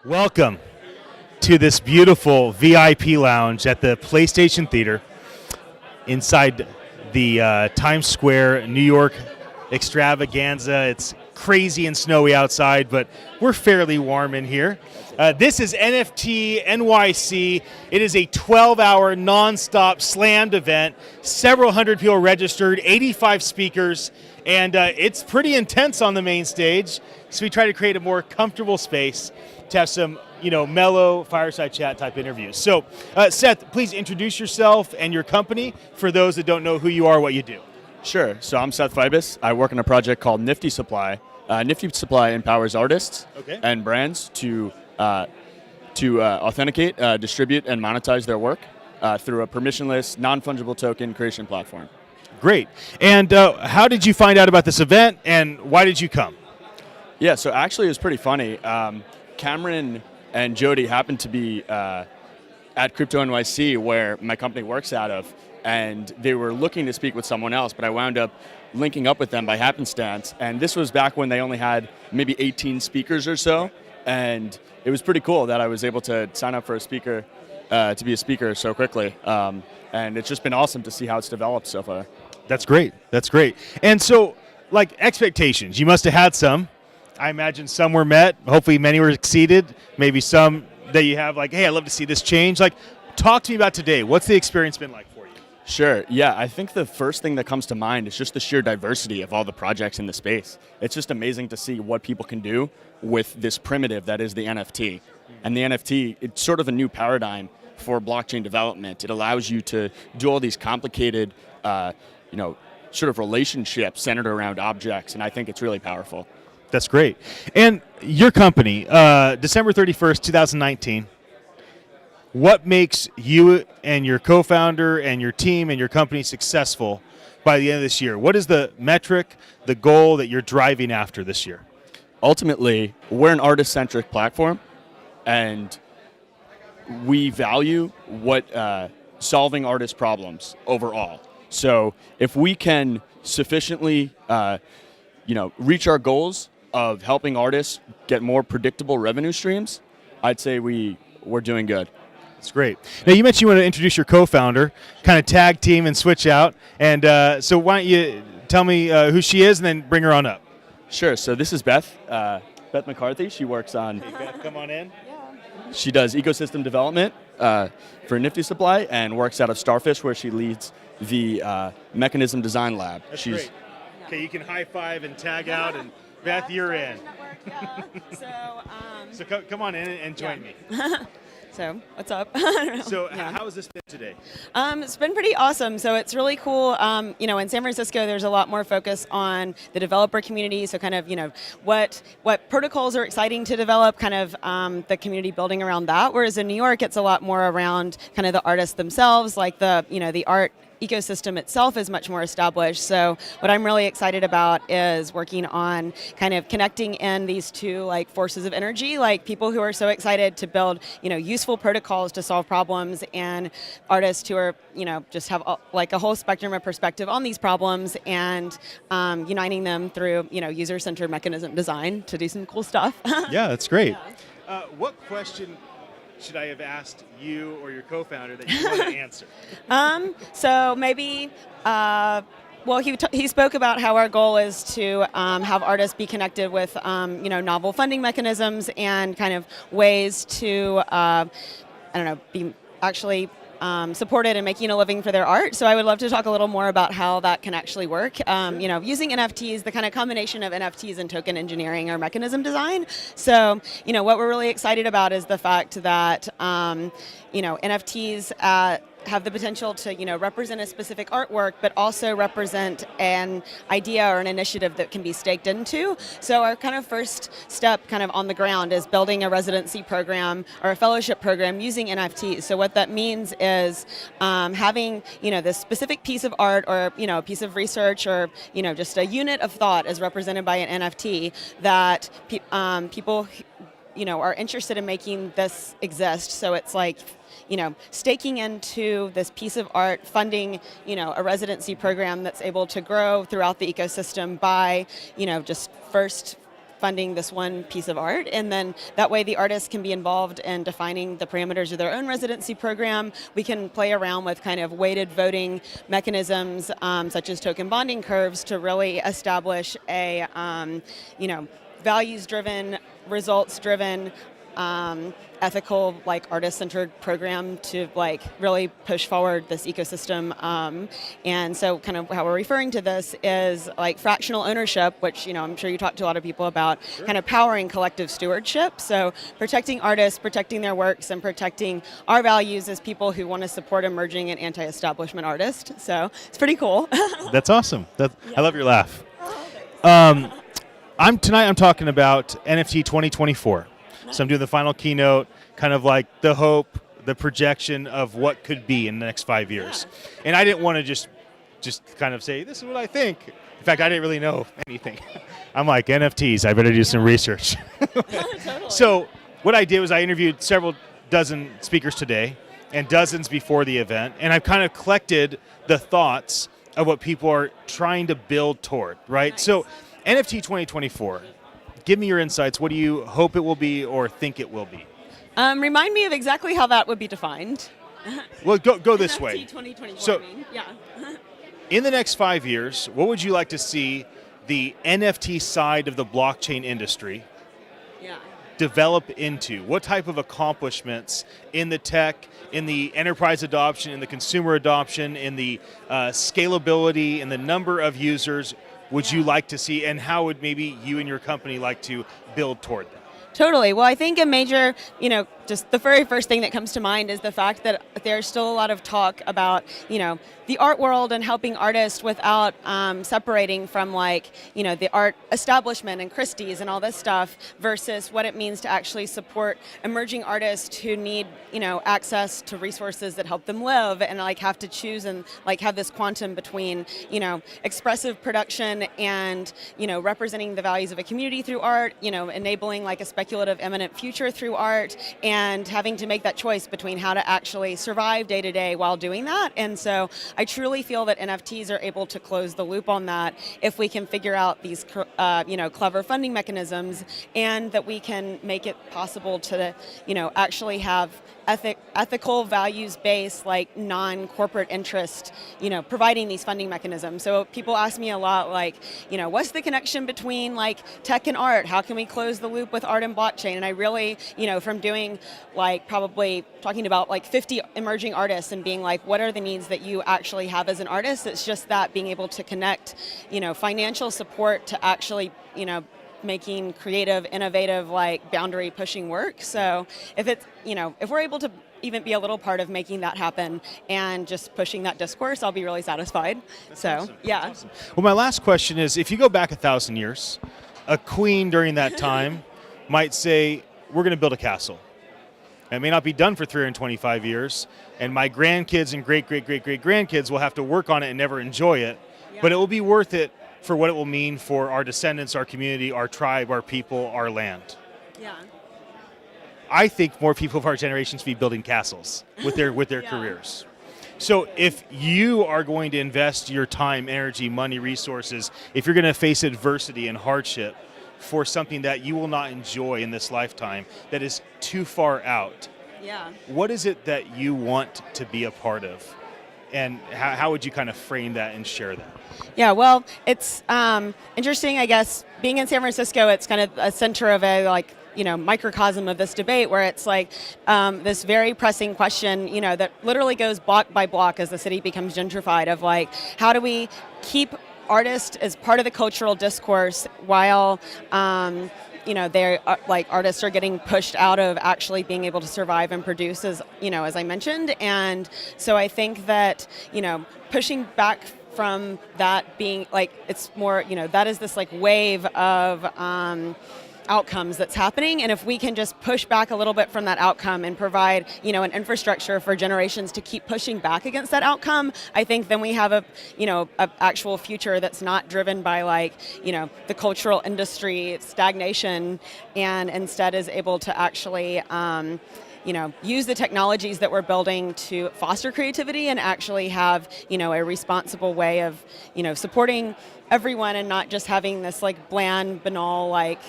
Welcome to this beautiful VIP lounge at the PlayStation Theater inside the Times Square, New York extravaganza. It's crazy and snowy outside, but we're fairly warm in here. This is NFT.NYC. It is a 12-hour non-stop slammed event, several hundred people registered, 85 speakers, and it's pretty intense on the main stage. So we try to create a more comfortable space to have some, mellow fireside chat type interviews. So, Seth, please introduce yourself and your company for those that don't know who you are, what you do. Sure. So I'm Seth Feibus. I work on a project called Nifty Supply. Nifty Supply empowers artists and brands to authenticate, distribute, and monetize their work through a permissionless, non-fungible token creation platform. Great. And how did you find out about this event, and why did you come? Yeah, so actually it was pretty funny. Cameron and Jody happened to be at Crypto.NYC, where my company works out of, and they were looking to speak with someone else, but I wound up linking up with them by happenstance. And this was back when they only had maybe 18 speakers or so, and it was pretty cool that I was able to sign up for a speaker, to be a speaker so quickly. And it's just been awesome to see how it's developed so far. That's great. That's great. And so, expectations, you must have had some. I imagine some were met. Hopefully many were exceeded. Maybe some that you have hey, I'd love to see this change. Talk to me about today. What's the experience been like for you? Sure. Yeah, I think the first thing that comes to mind is just the sheer diversity of all the projects in the space. It's just amazing to see what people can do with this primitive that is the NFT. And the NFT, it's sort of a new paradigm for blockchain development. It allows you to do all these complicated, sort of relationships centered around objects, and I think it's really powerful. That's great. And your company, December 31st, 2019, what makes you and your co-founder and your team and your company successful by the end of this year? What is the metric, the goal that you're driving after this year? Ultimately, we're an artist-centric platform, and we value solving artist problems overall. So if we can sufficiently reach our goals of helping artists get more predictable revenue streams, I'd say we're doing good. That's great. Now, you mentioned you want to introduce your co-founder, kind of tag team and switch out. And so why don't you tell me who she is and then bring her on up. Sure. So this is Beth McCarthy. She works on... Hey, Beth, come on in. She does ecosystem development for Nifty Supply and works out of Starfish, where she leads the mechanism design lab. That's great. Okay, you can high five and tag out, and Beth, you're in. So come on in and join me. So what's up? So how has this been today? It's been pretty awesome. So it's really cool. In San Francisco, there's a lot more focus on the developer community. So kind of, what protocols are exciting to develop, kind of the community building around that. Whereas in New York, it's a lot more around kind of the artists themselves, like the art ecosystem itself is much more established. So what I'm really excited about is working on kind of connecting in these two forces of energy, people who are so excited to build useful protocols to solve problems, and artists who are just have a whole spectrum of perspective on these problems, and uniting them through user-centered mechanism design to do some cool stuff. Yeah, that's great. Yeah. What question should I have asked you or your co-founder that you want to answer? So maybe, he spoke about how our goal is to have artists be connected with, novel funding mechanisms and kind of ways to, be actually supported in making a living for their art. So I would love to talk a little more about how that can actually work. Using NFTs, the kind of combination of NFTs and token engineering or mechanism design. So, what we're really excited about is the fact that, NFTs have the potential to, represent a specific artwork, but also represent an idea or an initiative that can be staked into. So our kind of first step kind of on the ground is building a residency program or a fellowship program using NFTs. So what that means is having, this specific piece of art or, a piece of research or, just a unit of thought as represented by an NFT that people, are interested in making this exist. So it's staking into this piece of art, funding, a residency program that's able to grow throughout the ecosystem by, just first funding this one piece of art, and then that way the artists can be involved in defining the parameters of their own residency program. We can play around with kind of weighted voting mechanisms, such as token bonding curves, to really establish a values-driven, results-driven, ethical, like artist-centered program to like really push forward this ecosystem. And so kind of how we're referring to this is like fractional ownership, which I'm sure you talk to a lot of people about, kind of powering collective stewardship. So protecting artists, protecting their works, and protecting our values as people who want to support emerging and anti-establishment artists. So it's pretty cool. That's awesome. I love your laugh. I'm talking about NFT 2024. So I'm doing the final keynote, kind of like the hope, the projection of what could be in the next 5 years. Yeah. And I didn't want to just kind of say, this is what I think. In fact, I didn't really know anything. I'm like, NFTs, I better do some research. Totally. So what I did was I interviewed several dozen speakers today and dozens before the event, and I've kind of collected the thoughts of what people are trying to build toward, right? Nice. So NFT 2024. Give me your insights. What do you hope it will be or think it will be? Remind me of exactly how that would be defined. Well, go this way. 2024, so, yeah. In the next 5 years, what would you like to see the NFT side of the blockchain industry develop into? What type of accomplishments in the tech, in the enterprise adoption, in the consumer adoption, in the scalability, in the number of users would you like to see, and how would maybe you and your company like to build toward that? Totally. Well, I think a major, just the very first thing that comes to mind is the fact that there's still a lot of talk about, the art world and helping artists without separating from the art establishment and Christie's and all this stuff versus what it means to actually support emerging artists who need, access to resources that help them live and have to choose and have this quantum between, expressive production and, representing the values of a community through art, enabling a speculative imminent future through art, and having to make that choice between how to actually survive day to day while doing that. And so I truly feel that NFTs are able to close the loop on that if we can figure out these clever funding mechanisms, and that we can make it possible to actually have ethical, values-based, non-corporate interest, providing these funding mechanisms. So people ask me a lot, what's the connection between tech and art? How can we close the loop with art and blockchain? And I really, from doing probably talking about 50 emerging artists and being what are the needs that you actually have as an artist? It's just that being able to connect, financial support to actually, making creative, innovative, boundary pushing work. So if it's, if we're able to even be a little part of making that happen and just pushing that discourse, I'll be really satisfied. That's so, awesome. yeah. That's awesome. Well, my last question is, if you go back 1,000 years, a queen during that time might say, we're going to build a castle. It may not be done for 325 years, and my grandkids and great-great-great-great-grandkids will have to work on it and never enjoy it, but it will be worth it for what it will mean for our descendants, our community, our tribe, our people, our land. Yeah. I think more people of our generation should be building castles with their careers. So if you are going to invest your time, energy, money, resources, if you're going to face adversity and hardship for something that you will not enjoy in this lifetime, that is too far out, what is it that you want to be a part of? And how would you kind of frame that and share that? Yeah, well, it's interesting, I guess. Being in San Francisco, it's kind of a center of a microcosm of this debate, where it's this very pressing question, that literally goes block by block as the city becomes gentrified, of how do we keep artists as part of the cultural discourse while they're artists are getting pushed out of actually being able to survive and produce, as I mentioned. And so I think that pushing back from that being it's more that is this wave of outcomes that's happening, and if we can just push back a little bit from that outcome and provide an infrastructure for generations to keep pushing back against that outcome, I think then we have a actual future that's not driven by the cultural industry stagnation, and instead is able to actually use the technologies that we're building to foster creativity and actually have, a responsible way of, supporting everyone and not just having this like bland, banal, like,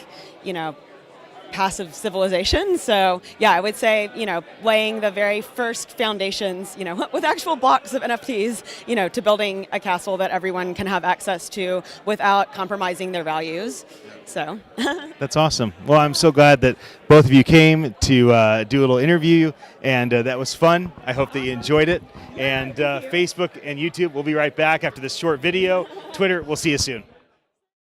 passive civilization. So yeah, I would say, laying the very first foundations, with actual blocks of NFTs, to building a castle that everyone can have access to without compromising their values. So That's awesome. Well, I'm so glad that both of you came to do a little interview, and that was fun. I hope that you enjoyed it. And Facebook and YouTube, we'll be right back after this short video. Twitter, we'll see you soon.